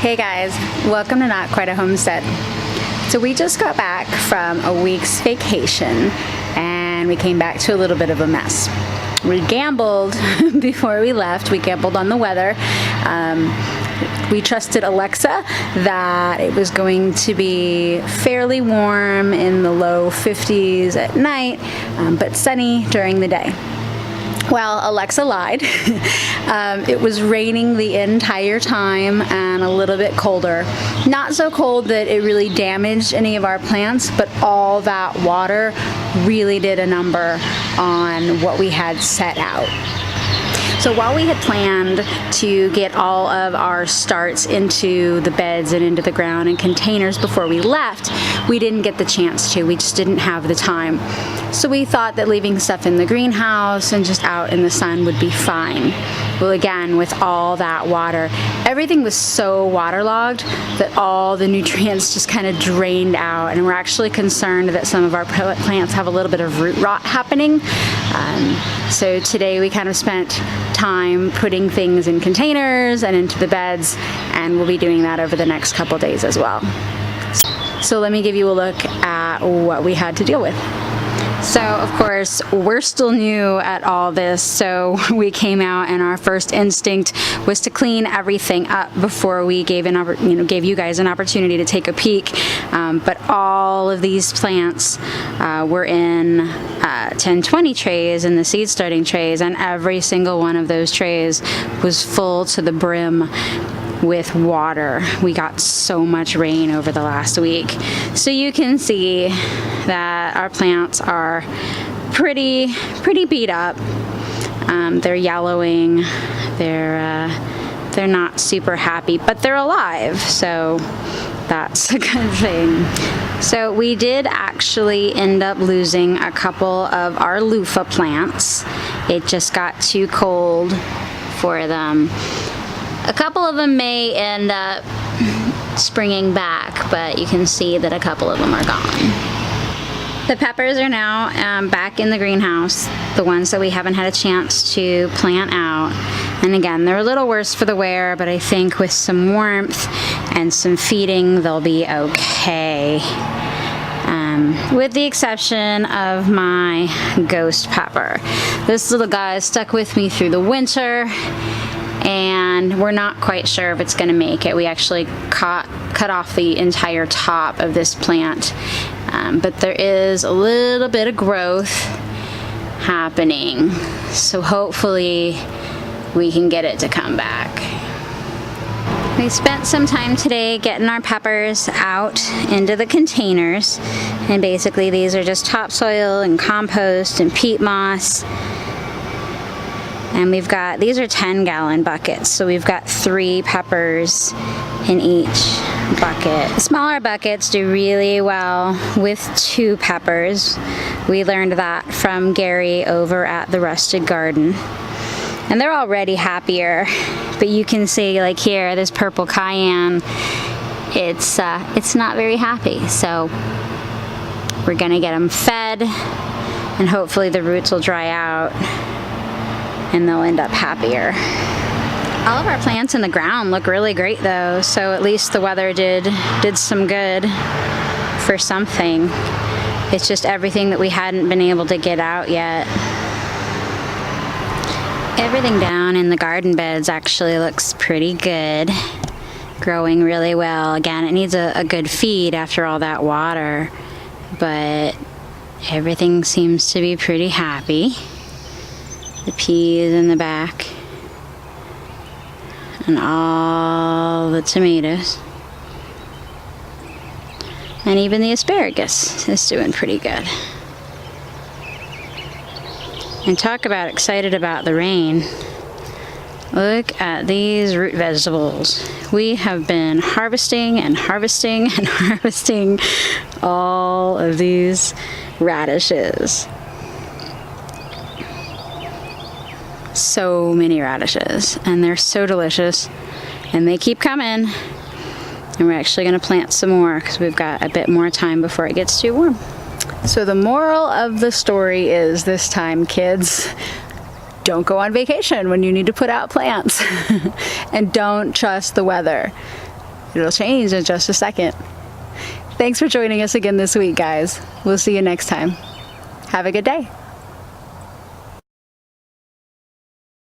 Hey guys, welcome to Not Quite a Homestead. So we just got back from a week's vacation and we came back to a little bit of a mess. We gambled before we left. We gambled on the weather. We trusted Alexa that it was going to be fairly warm in the low 50s at night, but sunny during the day. Well, Alexa lied. It was raining the entire time and a little bit colder. Not so cold that it really damaged any of our plants, but all that water really did a number on what we had set out. So while we had planned to get all of our starts into the beds and into the ground in containers before we left, we didn't get the chance to. We just didn't have the time. So we thought that leaving stuff in the greenhouse and just out in the sun would be fine. Well, again, with all that water, everything was so waterlogged that all the nutrients just kind of drained out, and we're actually concerned that some of our plants have a little bit of root rot happening. So today we kind of spent time putting things in containers and into the beds, and we'll be doing that over the next couple days as well. So let me give you a look at what we had to deal with. So of course we're still new at all this, so we came out and our first instinct was to clean everything up before we gave you guys an opportunity to take a peek. But all of these plants were in 10-20 trays in the seed starting trays, and every single one of those trays was full to the brim with water. We got so much rain over the last week. So you can see that our plants are pretty beat up. They're yellowing. They're not super happy, but they're alive, so that's a good thing. So we did actually end up losing a couple of our loofah plants. It just got too cold for them. A couple of them may end up springing back, but you can see that a couple of them are gone. The peppers are now back in the greenhouse, the ones that we haven't had a chance to plant out. And again, they're a little worse for the wear, but I think with some warmth and some feeding, they'll be okay. With the exception of my ghost pepper. This little guy stuck with me through the winter, and we're not quite sure if it's going to make it. We actually cut off the entire top of this plant, but there is a little bit of growth happening, so hopefully we can get it to come back. We spent some time today getting our peppers out into the containers, and basically these are just topsoil and compost and peat moss. And we've got, these are 10-gallon buckets, so we've got 3 peppers in each bucket. The smaller buckets do really well with 2 peppers. We learned that from Gary over at the Rusted Garden. And they're already happier, but you can see, like here, this purple cayenne, it's not very happy. So we're gonna get them fed, and hopefully the roots will dry out and they'll end up happier. All of our plants in the ground look really great though, so at least the weather did some good for something. It's just everything that we hadn't been able to get out yet. Everything down in the garden beds actually looks pretty good, growing really well. Again, it needs a good feed after all that water, but everything seems to be pretty happy. The peas in the back, and all the tomatoes, and even the asparagus is doing pretty good. And talk about excited about the rain. Look at these root vegetables. We have been harvesting and harvesting and harvesting all of these radishes. So many radishes, and they're so delicious, and they keep coming, and we're actually going to plant some more because we've got a bit more time before it gets too warm. So the moral of the story is this time, kids, don't go on vacation when you need to put out plants and don't trust the weather. It'll change in just a second. Thanks for joining us again this week, guys. We'll see you next time. Have a good day.